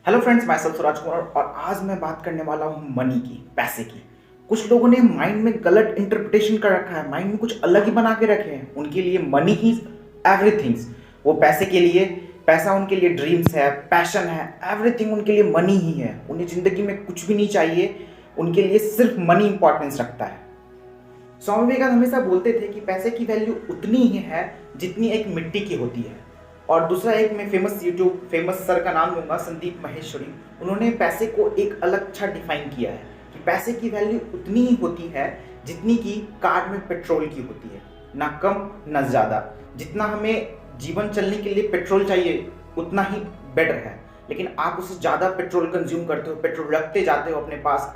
Hello friends, मैं self Swaraj Kumar और आज मैं बात करने वाला हूँ मनी की, पैसे की। कुछ लोगों ने माइंड में गलत इंटरप्रिटेशन कर रखा है, माइंड में कुछ अलग ही बना के रखे हैं। उनके लिए मनी ही एवरीथिंग्स। वो पैसे के लिए, पैसा उनके लिए ड्रीम्स है, पैशन है, एवरीथिंग उनके लिए मनी ही है। उन्हें ज़िंदगी में कुछ भी नहीं चाहिए, उनके लिए सिर्फ मनी इंपॉर्टेंस रखता है। स्वामी विवेकानंद हमेशा बोलते थे कि पैसे की वैल्यू उतनी ही है जितनी एक मिट्टी की होती है। और दूसरा एक मैं फेमस सर का नाम लूँगा, संदीप माहेश्वरी। उन्होंने पैसे को एक अलग अच्छा डिफाइन किया है कि पैसे की वैल्यू उतनी ही होती है जितनी कि कार में पेट्रोल की होती है, ना कम ना ज़्यादा। जितना हमें जीवन चलने के लिए पेट्रोल चाहिए उतना ही बेटर है, लेकिन आप उससे ज़्यादा पेट्रोल कंज्यूम करते हो, पेट्रोल रखते जाते हो अपने पास,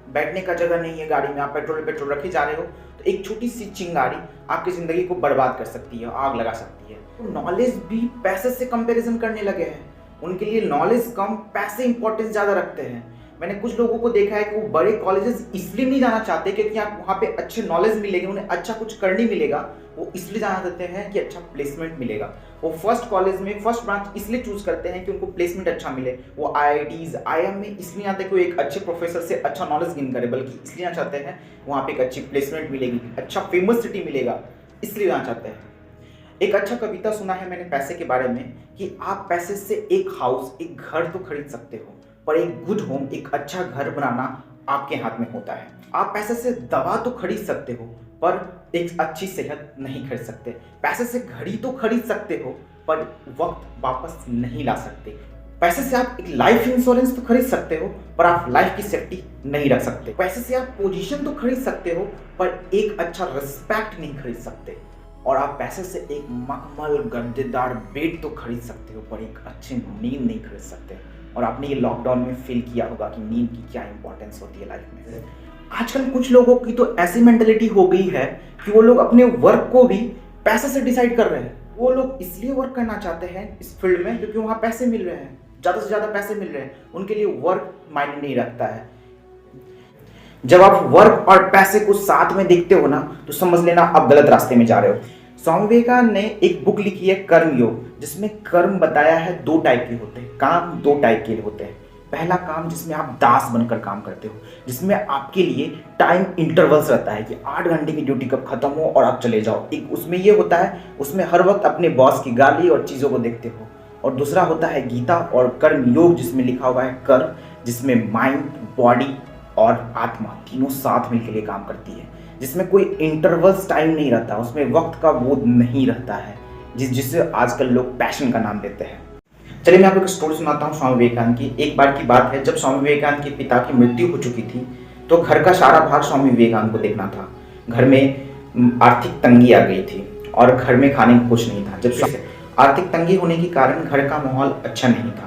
बैठने का जगह नहीं है गाड़ी में, आप पेट्रोल रखे जा रहे हो, तो एक छोटी सी चिंगारी आपकी ज़िंदगी को बर्बाद कर सकती है, आग लगा सकती है। तो नॉलेज भी पैसे से कंपैरिजन करने लगे हैं। उनके लिए नॉलेज कम, पैसे इंपॉर्टेंस ज़्यादा रखते हैं। मैंने कुछ लोगों को देखा है कि वो बड़े कॉलेजेस इसलिए नहीं जाना चाहते क्योंकि आप वहाँ पे अच्छे नॉलेज मिलेंगे, उन्हें अच्छा कुछ करने मिलेगा। वो इसलिए जाना चाहते हैं कि अच्छा प्लेसमेंट मिलेगा। वो फर्स्ट कॉलेज में फर्स्ट ब्रांच इसलिए चूज करते हैं कि उनको प्लेसमेंट अच्छा मिले। वो IITs, IIM में इसलिए आते हैं कि वो एक अच्छे प्रोफेसर से अच्छा नॉलेज गेन करे, बल्कि इसलिए आना चाहते हैं वहाँ पे एक अच्छी प्लेसमेंट मिलेगी, अच्छा फेमस सिटी मिलेगा, इसलिए जाना चाहते हैं। एक अच्छा कविता सुना है मैंने पैसे के बारे में कि आप पैसे से एक हाउस, एक घर तो खरीद सकते हो, पर एक गुड होम, एक अच्छा घर बनाना आपके हाथ में होता है। आप पैसे से दवा तो खरीद सकते हो, पर एक अच्छी सेहत नहीं खरीद सकते। पैसे से घड़ी तो खरीद सकते हो, पर वक्त वापस नहीं ला सकते। पैसे से आप एक लाइफ इंश्योरेंस तो खरीद सकते हो, पर आप लाइफ की सेफ्टी नहीं रख सकते। पैसे से आप पोजीशन तो खरीद सकते हो, पर एक अच्छा रिस्पेक्ट नहीं खरीद सकते। और आप पैसे से एक मखमल गद्देदार बेड तो खरीद सकते हो, पर एक अच्छी नींद नहीं खरीद सकते। और आपने ये लॉकडाउन में फील किया होगा कि नींद की क्या इंपॉर्टेंस होती है लाइफ में। आजकल कुछ लोगों की तो ऐसी मेंटेलिटी हो गई है कि वो लोग अपने वर्क को भी पैसे से डिसाइड कर रहे हैं। वो लोग इसलिए वर्क करना चाहते हैं इस फील्ड में क्योंकि वहाँ पैसे मिल रहे हैं, ज़्यादा से ज़्यादा पैसे मिल रहे हैं। उनके लिए वर्क मायने नहीं रखता है। जब आप वर्क और पैसे को साथ में देखते हो ना, तो समझ लेना आप गलत रास्ते में जा रहे हो। स्वामी विवेकानंद ने एक बुक लिखी है कर्म योग, जिसमें कर्म बताया है दो टाइप के होते हैं, काम दो टाइप के होते हैं। पहला काम जिसमें आप दास बनकर काम करते हो, जिसमें आपके लिए टाइम इंटरवल्स रहता है कि 8 घंटे की ड्यूटी कब खत्म हो और आप चले जाओ। एक उसमें ये होता है, उसमें हर वक्त अपने बॉस की गाली और चीज़ों को देखते हो। और दूसरा होता है गीता और कर्म योग, जिसमें लिखा हुआ है कर्म, जिसमें माइंड, बॉडी और आत्मा तीनों साथ मिलकर के काम करती है, जिसमें कोई इंटरवल्स टाइम नहीं रहता, उसमें वक्त का बोध नहीं रहता है, जिससे आजकल लोग पैशन का नाम देते हैं। चलिए मैं आपको एक स्टोरी सुनाता हूँ स्वामी विवेकानंद की। एक बार की बात है, जब स्वामी विवेकानंद के पिता की मृत्यु हो चुकी थी, तो घर का सारा भार स्वामी विवेकानंद को देखना था। घर में आर्थिक तंगी आ गई थी और घर में खाने को कुछ नहीं था। जब आर्थिक तंगी होने के कारण घर का माहौल अच्छा नहीं था।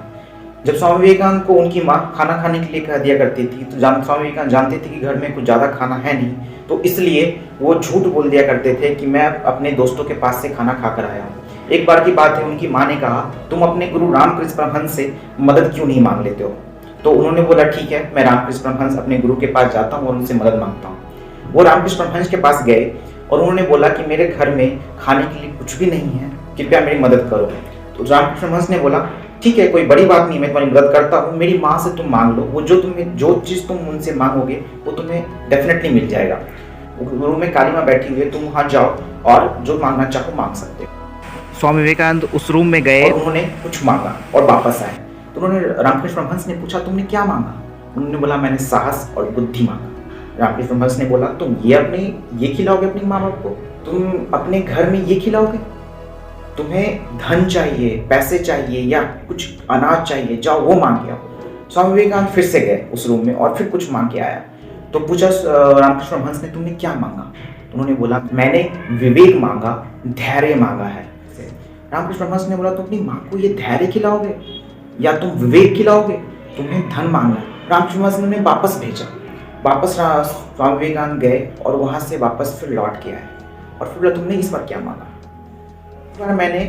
जब स्वामी विवेकानंद को उनकी माँ खाना खाने के लिए कह दिया करती थी, तो स्वामी विवेकानंद जानते थे कि घर में कुछ ज़्यादा खाना है नहीं, तो इसलिए वो झूठ बोल दिया करते थे कि मैं अपने दोस्तों के पास से खाना खाकर आया हूँ। एक बार की बात है, उनकी माँ ने कहा, तुम अपने गुरु रामकृष्ण परमहंस से मदद क्यों नहीं मांग लेते हो? तो उन्होंने बोला, ठीक है, मैं रामकृष्ण परमहंस अपने गुरु के पास जाता हूँ और उनसे मदद मांगता हूँ। वो रामकृष्ण परमहंस के पास गए और उन्होंने बोला कि मेरे घर में खाने के लिए कुछ भी नहीं है, कृपया मेरी मदद करो। तो रामकृष्ण परमहंस ने बोला, ठीक है, कोई बड़ी बात नहीं, मैं तुम्हारी मदद करता हूँ, मेरी माँ से तुम मांग लो, वो जो चीज़ तुम उनसे मांगोगे वो तुम्हें डेफिनेटली मिल जाएगा। रूम में काली माँ बैठी हुई है, तुम वहाँ जाओ और जो मांगना चाहो मांग सकते हो। स्वामी विवेकानंद उस रूम में गए और उन्होंने कुछ मांगा और वापस आए। तो उन्होंने रामकृष्ण परमहंस ने पूछा, तुमने क्या मांगा? उन्होंने बोला, मैंने साहस और बुद्धि मांगा। रामकृष्ण परमहंस ने बोला, तुम ये खिलाओगे अपने माँ बाप को? तुम अपने घर में ये खिलाओगे? तुम्हें धन चाहिए, पैसे चाहिए या कुछ अनाज चाहिए, जाओ वो मांग के आओ। स्वामी विवेकानंद फिर से गए उस रूम में और फिर कुछ मांग के आया। तो पूछा रामकृष्ण परमहंस ने, तुमने क्या मांगा? उन्होंने बोला, मैंने विवेक मांगा, धैर्य मांगा है। रामकृष्ण परमहंस ने बोला, तुम अपनी माँ को ये धैर्य खिलाओगे या तुम विवेक खिलाओगे? तुम्हें धन मांगना है। रामकृष्ण परमहंस ने वापस भेजा। वापस स्वामी विवेकानंद गए और वहाँ से वापस फिर लौट के आए और फिर बोला, तुमने इस बार क्या मांगा? इस बार मैंने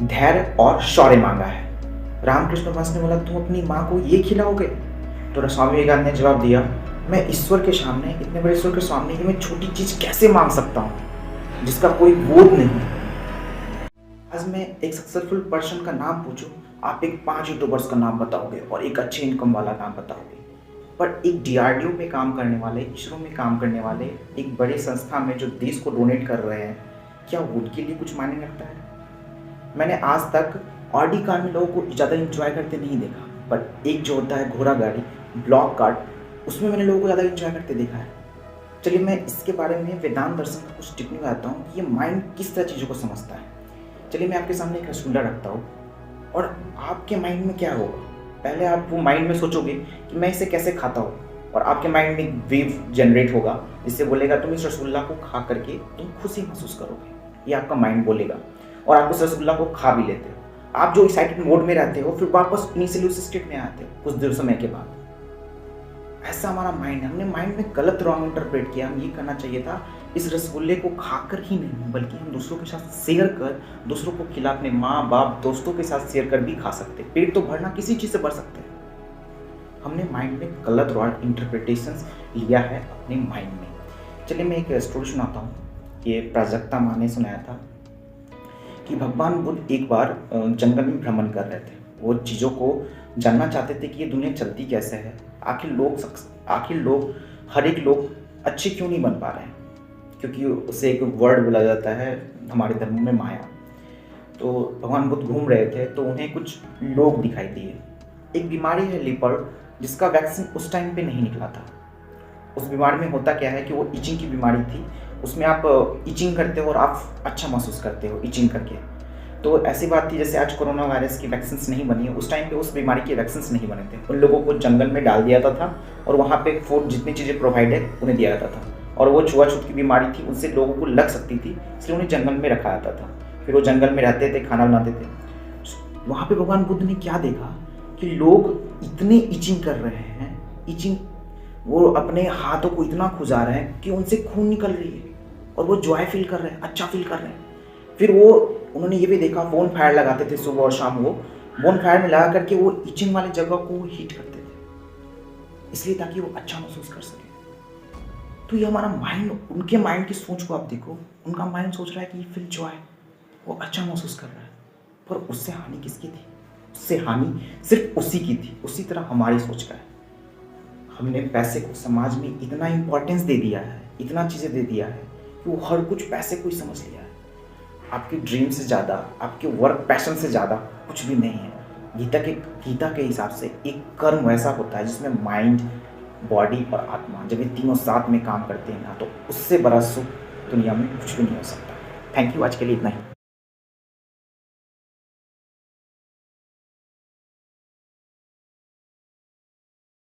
धैर्य और शौर्य मांगा है। रामकृष्ण परमहंस ने बोला, तुम अपनी माँ को ये खिलाओगे? तो स्वामी विवेकानंद ने जवाब दिया, मैं ईश्वर के सामने, इतने बड़े ईश्वर के सामने कि मैं छोटी चीज़ कैसे मांग सकता हूँ जिसका कोई बोध नहीं। आज मैं एक सक्सेसफुल पर्सन का नाम पूछूं, आप एक 5 यूट्यूबर्स का नाम बताओगे और एक अच्छे इनकम वाला नाम बताओगे, पर एक डीआरडीओ में काम करने वाले, इसरो में काम करने वाले, एक बड़े संस्था में जो देश को डोनेट कर रहे हैं, क्या उनके लिए कुछ मायने रखता है? मैंने आज तक ऑडी कार में लोगों को ज़्यादा इंजॉय करते नहीं देखा, पर एक जो होता है घोड़ा गाड़ी, ब्लॉक कार्ट, उसमें मैंने लोगों को ज़्यादा इंजॉय करते देखा है। चलिए मैं इसके बारे में वेदांत दर्शन का कुछ टिप्पणी बताता हूँ कि ये माइंड किस तरह चीज़ों को समझता है। चलिए मैं आपके सामने एक रसगुल्ला रखता हूँ और आपके माइंड में क्या होगा? पहले आप वो माइंड में सोचोगे कि मैं इसे कैसे खाता हूँ, और आपके माइंड में एक वेव जनरेट होगा जिससे बोलेगा तुम इस रसगुल्ला को खा करके तुम खुशी महसूस करोगे। ये आपका माइंड बोलेगा और आप उस रसगुल्ला को खा भी लेते हो। आप जो एक्साइटेड मोड में रहते हो फिर वापस इनिशियली उस स्टेट में आते हो कुछ देर समय के बाद। ऐसा हमारा माइंड है। हमने माइंड में गलत रॉन्ग इंटरप्रेट किया। हम ये करना चाहिए था इस रसगुल्ले को खाकर ही नहीं बल्कि हम दूसरों के साथ शेयर कर, दूसरों को खिला, अपने माँ बाप दोस्तों के साथ शेयर कर भी खा सकते। पेट तो भरना किसी चीज़ से भर सकते हैं। हमने माइंड में गलत रॉन्ग इंटरप्रिटेशंस लिया है अपने माइंड में। चलिए मैं एक स्टोरी सुनाता हूँ। ये प्राजक्ता माँ ने सुनाया था कि भगवान बुद्ध एक बार जंगल में भ्रमण कर रहे थे। वो चीज़ों को जानना चाहते थे कि ये दुनिया चलती कैसे है, आखिर लोग हर एक लोग अच्छे क्यों नहीं बन पा रहे हैं, क्योंकि उसे एक वर्ड बोला जाता है हमारे धर्म में माया। तो भगवान बुद्ध घूम रहे थे तो उन्हें कुछ लोग दिखाई दिए। एक बीमारी है लिपर्ड, जिसका वैक्सीन उस टाइम पे नहीं निकला था। उस बीमारी में होता क्या है कि वो इचिंग की बीमारी थी। उसमें आप इचिंग करते हो और आप अच्छा महसूस करते हो इचिंग करके। तो ऐसी बात थी जैसे आज कोरोना वायरस की वैक्सीन नहीं बनी है, उस टाइम पे उस बीमारी के वैक्सीन नहीं बने थे। उन लोगों को जंगल में डाल दिया जाता था और वहाँ पे फूड जितनी चीज़ें प्रोवाइड है उन्हें दिया जाता था, और वो छुआछूत की बीमारी थी, उनसे लोगों को लग सकती थी, इसलिए उन्हें जंगल में रखा जाता था। फिर वो जंगल में रहते थे, खाना बनाते थे। वहाँ पे भगवान बुद्ध ने क्या देखा कि लोग इतने इचिंग कर रहे हैं, इचिंग, वो अपने हाथों को इतना खुजा रहे हैं कि उनसे खून निकल रही है और वो जॉय फील कर रहे हैं, अच्छा फील कर रहे हैं। फिर उन्होंने ये भी देखा, बोन फायर लगाते थे सुबह और शाम। वो बोन फायर में लगा करके वो इचिंग वाले जगह को हीट करते थे, इसलिए ताकि वो अच्छा महसूस कर सके। तो ये हमारा माइंड, उनके माइंड की सोच को आप देखो, उनका माइंड सोच रहा है कि फील जॉय, वो अच्छा महसूस कर रहा है, पर उससे हानि किसकी थी? उससे हानि सिर्फ उसी की थी। उसी तरह हमारी सोच का है। हमने पैसे को समाज में इतना इंपॉर्टेंस दे दिया है, इतना चीज़ें दे दिया है कि वो हर कुछ पैसे को ही समझ लिया है। आपके ड्रीम से ज़्यादा, आपके वर्क पैशन से ज़्यादा कुछ भी नहीं है। गीता के हिसाब से एक कर्म ऐसा होता है जिसमें माइंड, बॉडी और आत्मा, जब ये तीनों साथ में काम करते हैं ना, तो उससे बड़ा सुख दुनिया में कुछ भी नहीं हो सकता। थैंक यू, आज के लिए इतना ही।